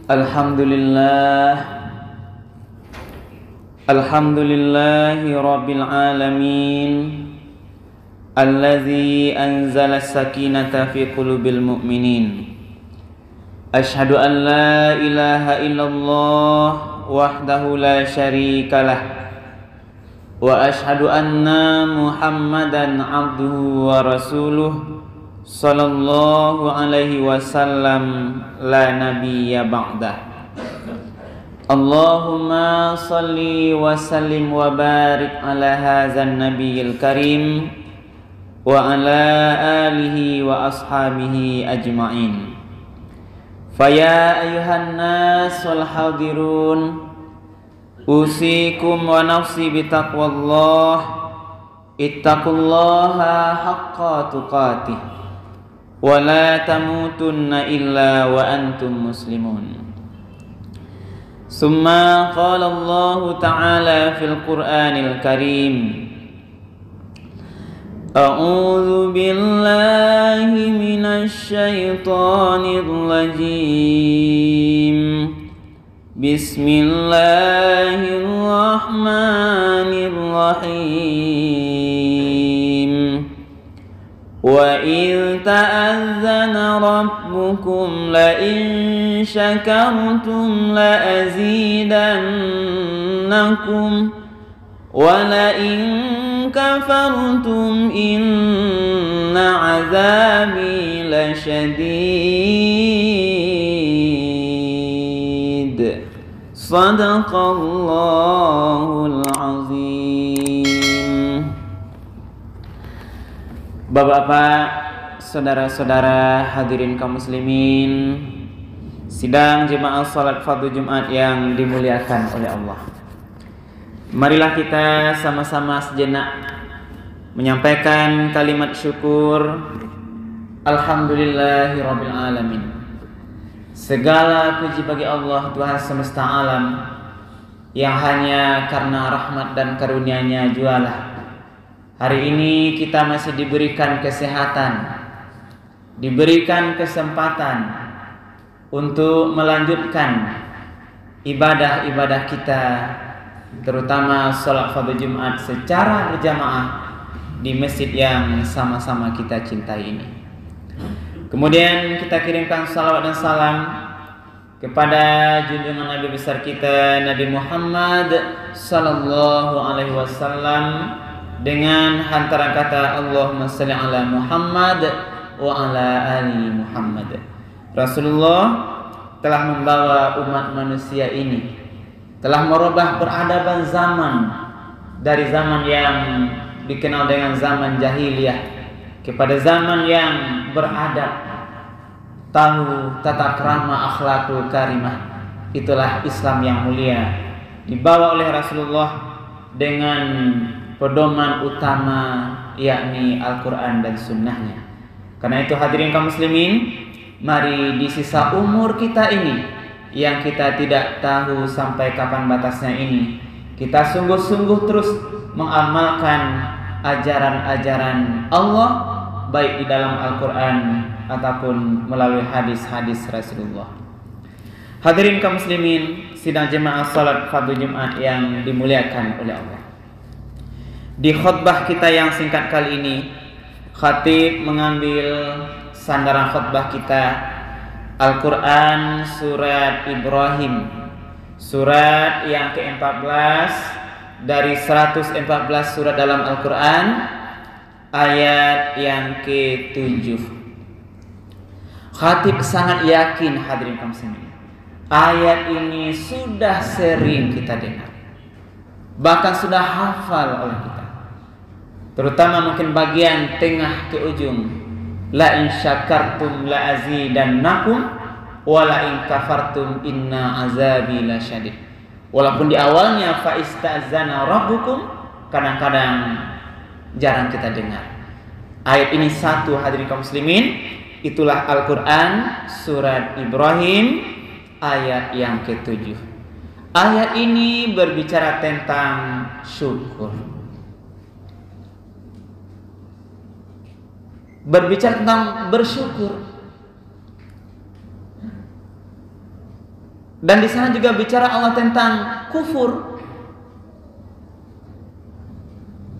Alhamdulillah Alhamdulillahi Rabbil Alamin Allazi anzala sakinata fi qulubil mu'minin. Ashhadu an la ilaha illallah wahdahu la syarikalah wa ashhadu anna Muhammadan abduhu wa rasuluh sallallahu alaihi wasallam la nabiyya ba'dah. Allahumma salli wa sallim wa barik ala hadzal nabiyil karim wa ala alihi wa ashabihi ajma'in. Faya ayuhan nas wal hadirun, usikum wa nafsi bitaqwallah, ittaqullaha haqqa tuqatih wa la tamutunna illa wa antum muslimun. Summa qala Allah ta'ala fil Qur'anil Karim, A'udzu billahi minasy syaithanir rajim. Bismillahirrahmanirrahim. Wa idh ta'azzana rabbukum la in syakartum la azidannakum wa la in kafartum inna azabi lasyadid. Sadaqallahul azim. Bapak-bapak, saudara-saudara hadirin kaum muslimin, sidang jemaah salat fardu Jumat yang dimuliakan oleh Allah. Marilah kita sama-sama sejenak menyampaikan kalimat syukur. Alhamdulillahirabbil alamin. Segala puji bagi Allah, Tuhan semesta alam, yang hanya karena rahmat dan karunia-Nya jualah hari ini kita masih diberikan kesehatan, diberikan kesempatan untuk melanjutkan ibadah-ibadah kita, terutama sholat fardu Jumat secara berjamaah di masjid yang sama-sama kita cintai ini. Kemudian kita kirimkan salawat dan salam kepada junjungan Nabi besar kita, Nabi Muhammad sallallahu alaihi wasallam, dengan hantaran kata Allahumma shalli ala Muhammad wa ala ali Muhammad. Rasulullah telah membawa umat manusia ini, telah merubah peradaban zaman dari zaman yang dikenal dengan zaman jahiliyah kepada zaman yang beradab, tahu tata krama, akhlakul karimah. Itulah Islam yang mulia, dibawa oleh Rasulullah dengan pedoman utama, yakni Al-Quran dan Sunnahnya. Karena itu hadirin kaum muslimin, mari di sisa umur kita ini yang kita tidak tahu sampai kapan batasnya ini, kita sungguh-sungguh terus mengamalkan ajaran-ajaran Allah, baik di dalam Al-Quran ataupun melalui hadis-hadis Rasulullah. Hadirin kaum muslimin, sidang jemaah salat fardu Jumat yang dimuliakan oleh Allah. Di khutbah kita yang singkat kali ini, khatib mengambil sandaran khutbah kita Al-Quran surat Ibrahim, surat yang ke-14 dari 114 surat dalam Al-Quran, ayat yang ke-7. Khatib sangat yakin, hadirin kaum muslimin, ayat ini sudah sering kita dengar, bahkan sudah hafal oleh kita, terutama mungkin bagian tengah ke ujung, la in syakartum la azidannakum wa la in kafartum inna azabi lasyadid. Walaupun di awalnya fa istazana rabbukum, kadang-kadang jarang kita dengar. Ayat ini satu, hadirin kaum muslimin, itulah Al-Quran surat Ibrahim ayat yang ke-7. Ayat ini berbicara tentang syukur, berbicara tentang bersyukur. Dan di sana juga bicara Allah tentang kufur.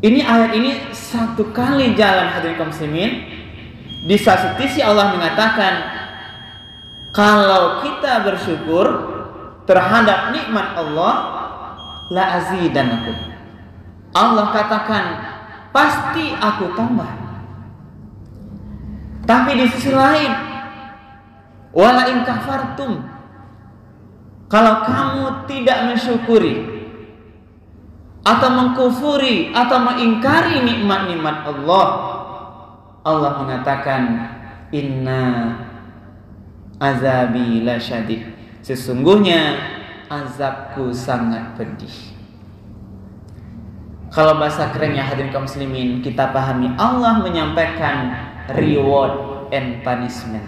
Ini ayat ini satu kali jalan hadirin kaum muslimin. Di satu sisi Allah mengatakan kalau kita bersyukur terhadap nikmat Allah, la azidannakum. Allah katakan pasti aku tambah. Tapi di sisi lain, wala in kafartum, kalau kamu tidak mensyukuri atau mengkufuri atau mengingkari nikmat-nikmat Allah, Allah mengatakan inna azabi lasyadid, sesungguhnya azabku sangat pedih. Kalau bahasa kerennya hadirin kaum muslimin, kita pahami Allah menyampaikan reward and punishment.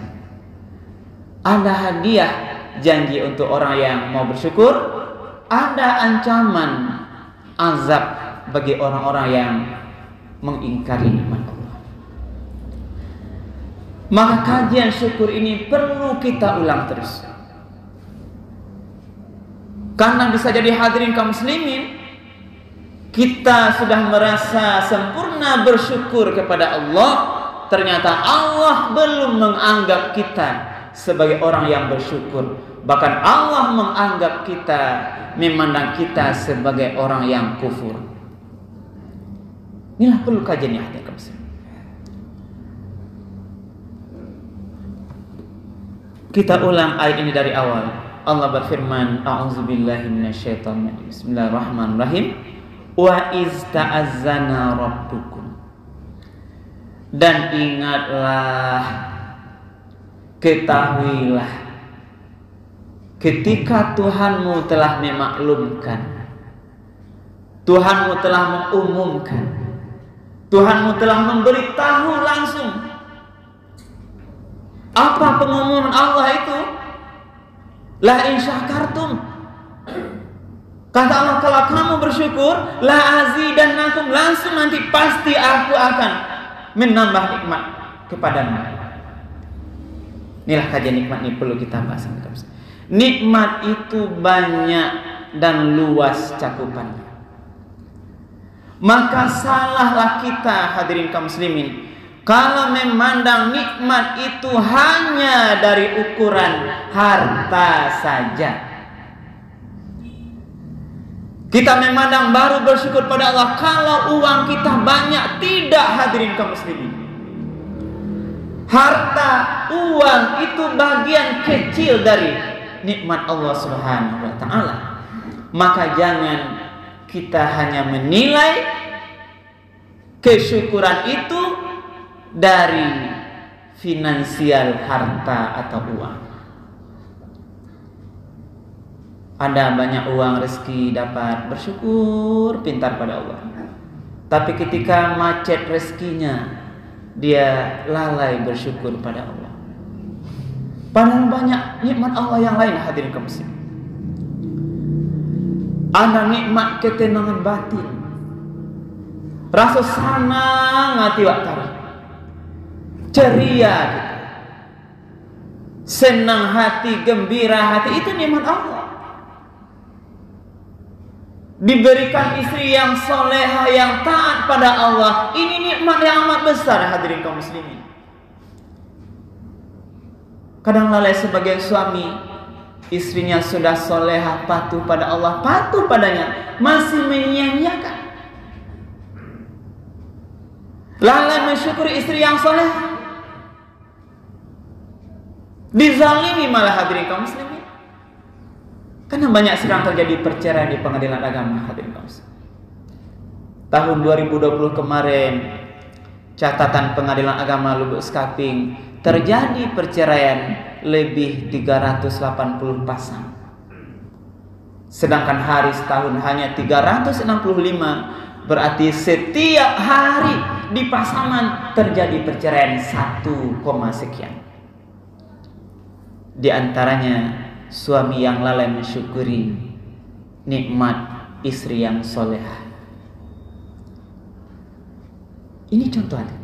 Ada hadiah janji untuk orang yang mau bersyukur, ada ancaman azab bagi orang-orang yang mengingkari nikmat Allah. Maka kajian syukur ini perlu kita ulang terus. Karena bisa jadi hadirin kaum muslimin, kita sudah merasa sempurna bersyukur kepada Allah, ternyata Allah belum menganggap kita sebagai orang yang bersyukur. Bahkan Allah menganggap kita, memandang kita sebagai orang yang kufur. Inilah perlu kajian yang ada. Kita ulang ayat ini dari awal. Allah berfirman, a'udzubillahi minasyaitonir rajim. Bismillahirrahmanirrahim. Wa iz ta'azzana rabbukum. Dan ingatlah, ketahuilah, ketika Tuhanmu telah memaklumkan, Tuhanmu telah mengumumkan, Tuhanmu telah memberitahu langsung. Apa pengumuman Allah itu? La in syakartum, kata Allah, kalau kamu bersyukur, la azidannakum, langsung nanti pasti aku akan menambah nikmat kepadamu. Inilah kajian nikmat ini perlu kita bahas. Nikmat itu banyak dan luas cakupannya. Maka salahlah kita hadirin kaum muslimin kalau memandang nikmat itu hanya dari ukuran harta saja. Kita memandang baru bersyukur pada Allah kalau uang kita banyak. Tidak hadirin kaum muslimin. Harta, uang itu bagian kecil dari nikmat Allah Subhanahu wa taala. Maka jangan kita hanya menilai kesyukuran itu dari finansial harta atau uang. Ada banyak uang, rezeki dapat, bersyukur, pintar pada Allah. Tapi ketika macet rezekinya, dia lalai bersyukur pada Allah. Padahal banyak nikmat Allah yang lain hadirin kaum muslimin. Ada nikmat ketenangan batin, rasa senang hati waktari, ceria kita, senang hati, gembira hati, itu nikmat Allah. Diberikan istri yang soleha, yang taat pada Allah, ini nikmat yang amat besar hadirin kaum muslimin. Kadang lalai sebagai suami, istrinya sudah soleha, patuh pada Allah, patuh padanya, masih menyia-nyiakan. Lalai mensyukuri istri yang soleha, dizalimi malah hadirin kaum muslimin. Karena banyak sedang terjadi perceraian di pengadilan agama hadirin kaum muslimin. Tahun 2020 kemarin, catatan pengadilan agama Lubuk Skaping, terjadi perceraian lebih 380 pasang. Sedangkan hari setahun hanya 365, berarti setiap hari di pasangan terjadi perceraian 1, sekian. Di antaranya suami yang lalai mensyukuri nikmat istri yang solehah. Ini contohnya.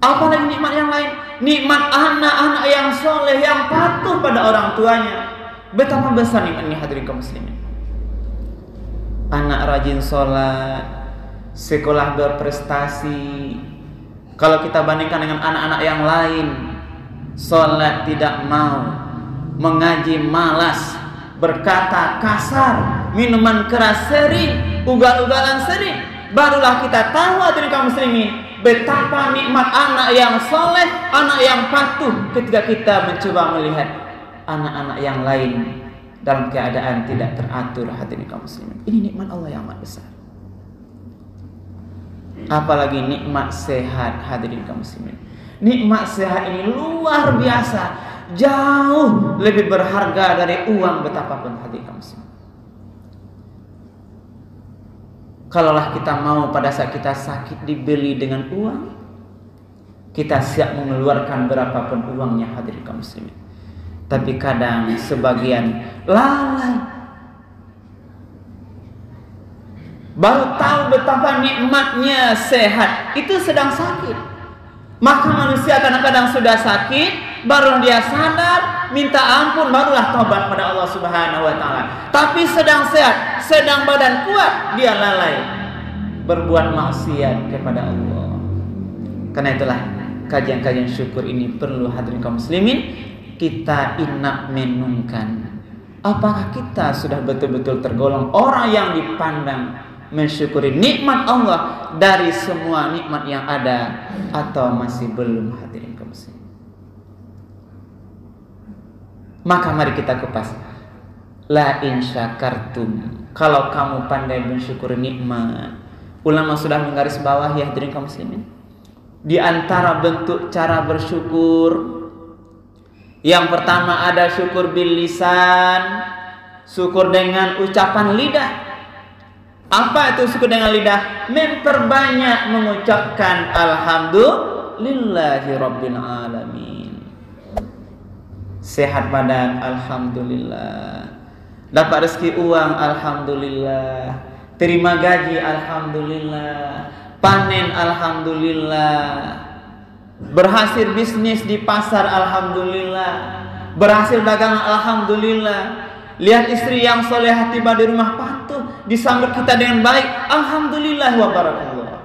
Apalagi nikmat yang lain, nikmat anak-anak yang soleh, yang patuh pada orang tuanya. Betapa besar nikmat ini hadirin kaum muslimin. Anak rajin sholat, sekolah berprestasi. Kalau kita bandingkan dengan anak-anak yang lain, sholat tidak mau, mengaji malas, berkata kasar, minuman keras sering, ugal-ugalan sering. Barulah kita tahu hadirin kaum muslimin betapa nikmat anak yang soleh, anak yang patuh ketika kita mencoba melihat anak-anak yang lain dalam keadaan tidak teratur hadirin kaum muslimin. Ini nikmat Allah yang amat besar. Apalagi nikmat sehat hadirin kaum muslimin. Nikmat sehat ini luar biasa, jauh lebih berharga dari uang betapapun hadirin kaum muslimin. Kalaulah kita mau pada saat kita sakit dibeli dengan uang, kita siap mengeluarkan berapapun uangnya hadirin kaum muslimin. Tapi kadang sebagian lalai, baru tahu betapa nikmatnya sehat itu sedang sakit. Maka manusia kadang-kadang sudah sakit, baru dia sadar, minta ampun, barulah tobat pada Allah Subhanahu wa taala. Tapi sedang sehat, sedang badan kuat, dia lalai berbuat maksiat kepada Allah. Karena itulah kajian-kajian syukur ini perlu hadirin kaum muslimin kita inak menungkan. Apakah kita sudah betul-betul tergolong orang yang dipandang mensyukuri nikmat Allah dari semua nikmat yang ada, atau masih belum hadirin kaum muslimin? Maka mari kita kupas. La in syakartum, kalau kamu pandai mensyukuri nikmat. Ulama sudah menggarisbawahi hadirin kaum muslimin, di antara bentuk cara bersyukur, yang pertama ada syukur bil lisan, syukur dengan ucapan lidah. Apa itu syukur dengan lidah? Memperbanyak mengucapkan alhamdulillahi rabbil alamin. Sehat badan, alhamdulillah. Dapat rezeki uang, alhamdulillah. Terima gaji, alhamdulillah. Panen, alhamdulillah. Berhasil bisnis di pasar, alhamdulillah. Berhasil dagang, alhamdulillah. Lihat istri yang solehah tiba di rumah patuh, disambut kita dengan baik, alhamdulillah wa barakallah.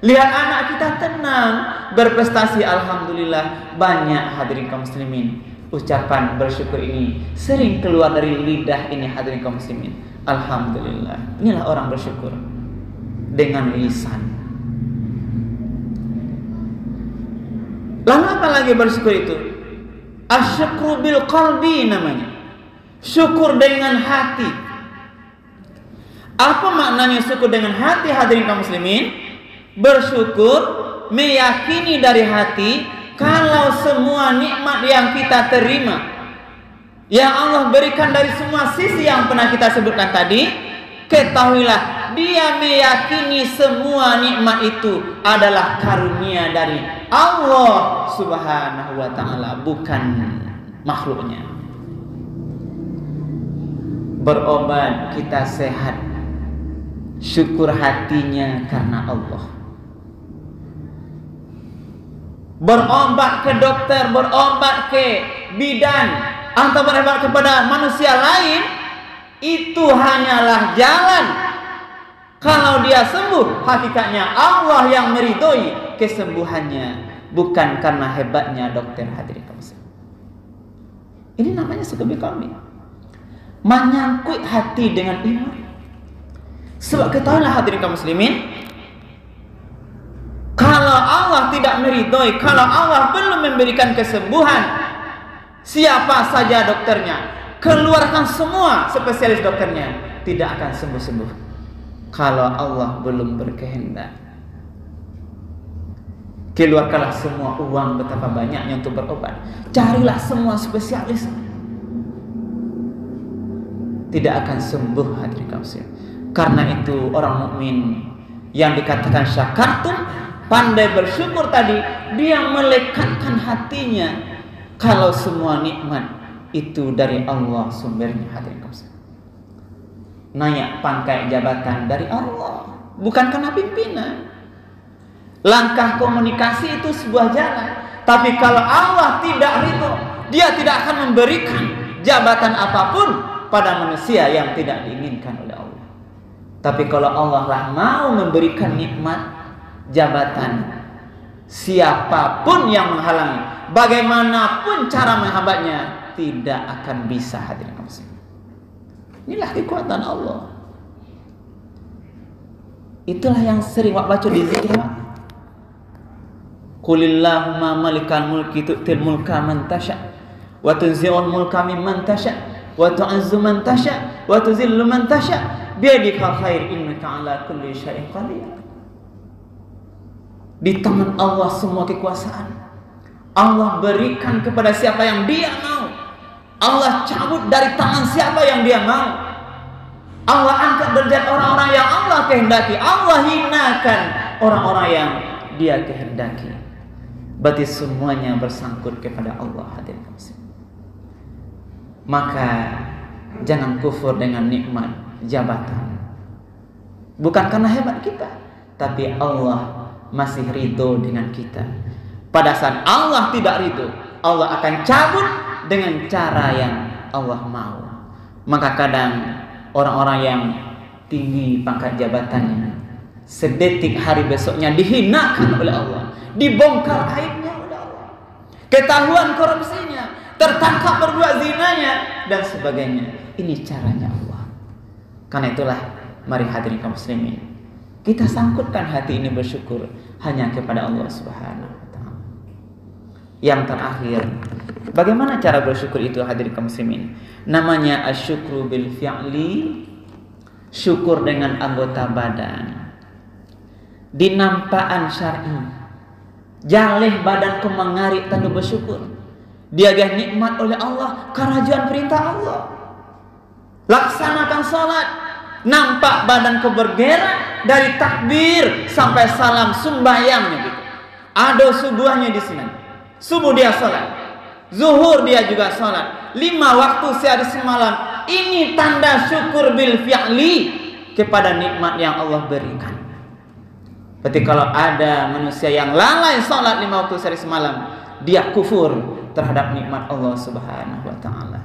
Lihat anak kita tenang, berprestasi, alhamdulillah. Banyak hadirin kaum muslimin, ucapan bersyukur ini sering keluar dari lidah ini hadirin kaum muslimin. Alhamdulillah. Inilah orang bersyukur dengan lisan. Lalu apa lagi bersyukur itu? Asyukru bil qalbi namanya. Syukur dengan hati. Apa maknanya syukur dengan hati hadirin kaum muslimin? Bersyukur meyakini dari hati kalau semua nikmat yang kita terima, yang Allah berikan dari semua sisi yang pernah kita sebutkan tadi, ketahuilah dia meyakini semua nikmat itu adalah karunia dari Allah Subhanahu wa taala, bukan makhluknya. Berobat kita sehat, syukur hatinya karena Allah. Berobat ke dokter, berobat ke bidan, atau berobat kepada manusia lain, itu hanyalah jalan. Kalau dia sembuh, hakikatnya Allah yang meridhoi kesembuhannya, bukan karena hebatnya dokter hadirin kaum muslimin. Ini namanya syukur bil qalbi. Menyangkut hati dengan iman. Sebab ketahuilah hadirin kaum muslimin, kalau Allah tidak meridhoi, kalau Allah belum memberikan kesembuhan, siapa saja dokternya, keluarkan semua spesialis dokternya, tidak akan sembuh-sembuh kalau Allah belum berkehendak. Keluarkanlah semua uang betapa banyaknya untuk berobat, carilah semua spesialis, tidak akan sembuh hadirin kaum muslimin. Karena itu orang mukmin yang dikatakan syakartum, pandai bersyukur tadi, dia melekatkan hatinya kalau semua nikmat itu dari Allah sumbernya hadirin kaum muslimin. Naik pangkat jabatan dari Allah, bukan karena pimpinan. Langkah komunikasi itu sebuah jalan, tapi kalau Allah tidak ridho, dia tidak akan memberikan jabatan apapun pada manusia yang tidak diinginkan oleh Allah. Tapi kalau Allah lah mau memberikan nikmat jabatan, siapapun yang menghalangi, bagaimanapun cara menghambatnya, tidak akan bisa. Hadirin kaum muslimin, inilah kekuatan Allah. Itulah yang sering wak baca di zikir. Qulillahumma malikal mulki tu'til mulka man tasha wa tunzi'ul mulka mimman tasha wa tu'izzu man tasha wa tuzillu man tasha biyadikal khair innaka ala kulli syai'in qadir. Di tangan Allah semua kekuasaan. Allah berikan kepada siapa yang Dia mau. Allah cabut dari tangan siapa yang Dia mau. Allah angkat derajat orang-orang yang Allah kehendaki. Allah hinakan orang-orang yang Dia kehendaki. Berarti semuanya bersangkut kepada Allah. Hadirin muslim. Maka jangan kufur dengan nikmat jabatan. Bukan karena hebat kita, tapi Allah masih ridho dengan kita. Pada saat Allah tidak ridho, Allah akan cabut dengan cara yang Allah mau. Maka kadang orang-orang yang tinggi pangkat jabatannya, sedetik hari besoknya dihinakan oleh Allah, dibongkar aibnya oleh Allah, ketahuan korupsinya, tertangkap berbuat zinanya dan sebagainya. Ini caranya Allah. Karena itulah, mari hadirin kaum muslimin, kita sangkutkan hati ini bersyukur hanya kepada Allah Subhanahu wa taala. Yang terakhir, bagaimana cara bersyukur itu hadirin kaum muslimin? Namanya asyukru bil fi'li, syukur dengan anggota badan. Dinampaan syar'i, jalih badanku mengarik tanda bersyukur. Diagah nikmat oleh Allah, kerajuan perintah Allah. Laksanakan salat, nampak badanku bergerak dari takbir sampai salam sembahyangnya gitu. Ada subuhnya di sini. Subuh dia salat, zuhur dia juga salat, 5 waktu sehari semalam. Ini tanda syukur bil fi'li kepada nikmat yang Allah berikan. Berarti kalau ada manusia yang lalai salat 5 waktu sehari semalam, dia kufur terhadap nikmat Allah Subhanahu wa taala.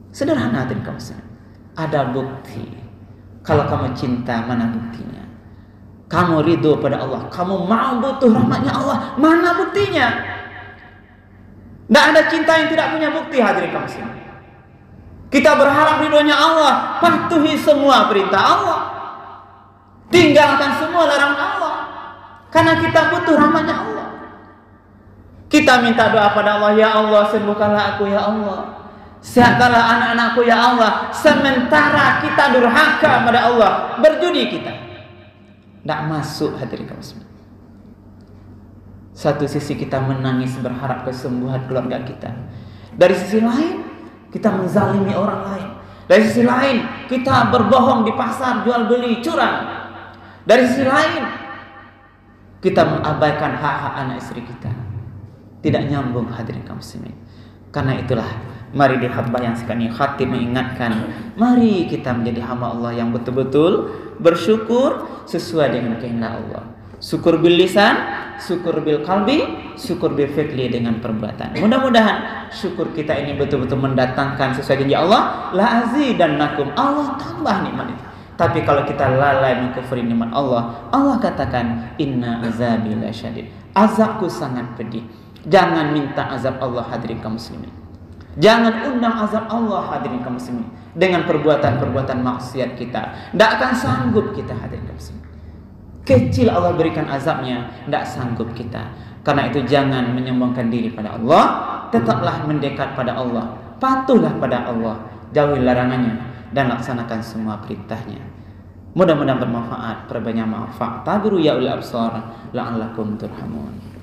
Sederhana hadirin kaum muslimin. Ada bukti. Kalau kamu cinta, mana buktinya? Kamu ridho pada Allah, kamu mau butuh rahmatnya Allah, mana buktinya? Tidak ada cinta yang tidak punya bukti hadirin kaum muslimin. Kita berharap ridhonya Allah, patuhi semua perintah Allah, tinggalkan semua larangan Allah, karena kita butuh rahmatnya Allah. Kita minta doa pada Allah, ya Allah sembuhkanlah aku, ya Allah sehatkanlah anak-anakku, ya Allah. Sementara kita durhaka pada Allah, berjudi kita, tidak masuk hadirin kaum muslimin. Satu sisi kita menangis berharap kesembuhan keluarga kita, dari sisi lain kita menzalimi orang lain, dari sisi lain kita berbohong di pasar, jual beli, curang, dari sisi lain kita mengabaikan hak-hak anak istri kita. Tidak nyambung hadirin kaum muslimin. Karena itulah, mari di khutbah yang sekarang ini khatib mengingatkan, mari kita menjadi hamba Allah yang betul-betul bersyukur sesuai dengan kehendak Allah. Syukur bil lisan, syukur bil qalbi, syukur bil fi'li, dengan perbuatan. Mudah-mudahan syukur kita ini betul-betul mendatangkan sesuai janji Allah, la azidannakum, Allah tambah nikmat itu. Tapi kalau kita lalai mengkufuri nikmat Allah, Allah katakan inna azabi lasyadid, azabku sangat pedih. Jangan minta azab Allah hadirin kaum muslimin. Jangan undang azab Allah hadirin kaum muslimin dengan perbuatan-perbuatan maksiat kita. Tidak akan sanggup kita hadirin kaum muslimin. Kecil Allah berikan azabnya, tidak sanggup kita. Karena itu jangan menyombongkan diri pada Allah, tetaplah mendekat pada Allah, patuhlah pada Allah, jauhi larangannya dan laksanakan semua perintahnya. Mudah-mudahan bermanfaat, perbanyak manfaat. Tabiru ya ulil absar la'allakum turhamun.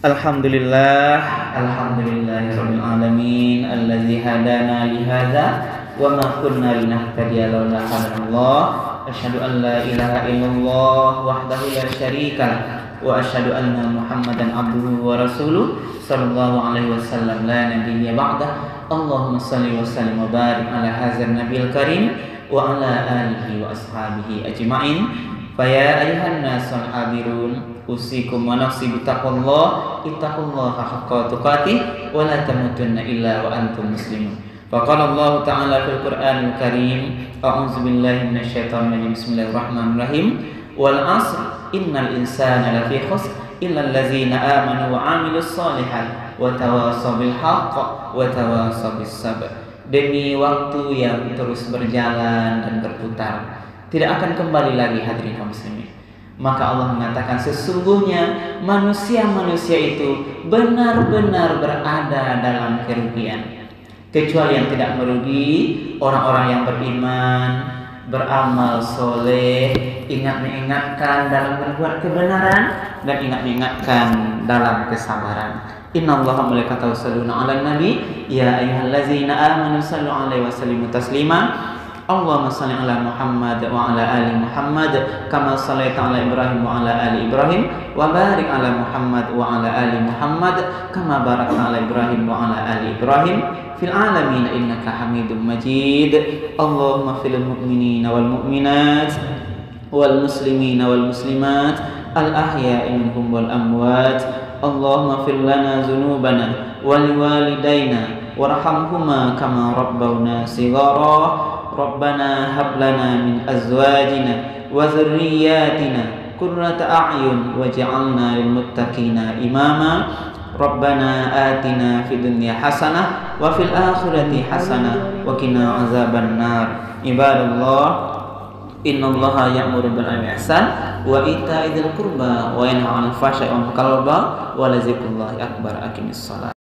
Alhamdulillah, alhamdulillahirabbil alamin, allazi hadana li hadza wa ma kunna linahtadiya laula hadanallah. Asyhadu an la ilaha illallah wahdahu la syarika lah wa asyhadu anna Muhammadan abduhu wa rasuluh sallallahu alaihi wasallam la nabiyya ba'dah. Allahumma shalli wa sallim wa barik ala hadzal nabiyil karim wa ala alihi wa ashabihi ajma'in. Fa ya ayyuhan nasul hadirun usikum wa nafsi bittaqwallah ittaqullaha haqqa tuqatih wa la tamutunna illa wa antum muslimun. Faqala Allah Ta'ala fil Qur'anil Karim, a'udzu billahi minasyaitonir rajim. Bismillahirrahmanirrahim. Wal 'asr innal insana lafi khusr illa allazina amanu wa 'amilus shalihat wa tawassaw bil haqq wa tawassaw bis sabr. Demi waktu yang terus berjalan dan berputar, tidak akan kembali lagi, hadirin kaum muslimin. Maka Allah mengatakan sesungguhnya manusia-manusia itu benar-benar berada dalam kerugian, kecuali yang tidak merugi orang-orang yang beriman, beramal soleh, ingat mengingatkan dalam berbuat kebenaran, dan ingat mengingatkan dalam kesabaran. Innallaha malaikatahu yusholluna 'alan nabi ya ayyuhallazina amanu shallu 'alaihi wa sallimu taslima. Allahumma shalli 'ala Muhammad wa 'ala ali Muhammad kama shallaita 'ala Ibrahim wa 'ala ali Ibrahim wa barik 'ala Muhammad wa 'ala ali Muhammad kama barakta 'ala Ibrahim wa 'ala ali Ibrahim fil 'alamin innaka Hamidum Majid. Allahumma fil mu'minina wal mu'minat wal muslimina wal muslimat al ahya'i minhum wal amwat. Allahumma fir lana dzunubana wa liwalidayna warhamhuma kama rabbawna shighara. Rabbana hab lana min azwajina wa dzurriyyatina qurrata a'yun waj'alna lil muttaqina imama. Rabbana atina fid dunya hasanah wa fil akhirati hasanah wa qina azaban nar. Ibadallah, innallaha ya'muru bil 'adli wal ihsan wa ita'i dzil qurba wa yanha 'anil fahsya'i wal munkari wa la dzikrullahi akbar. Aqimissalah.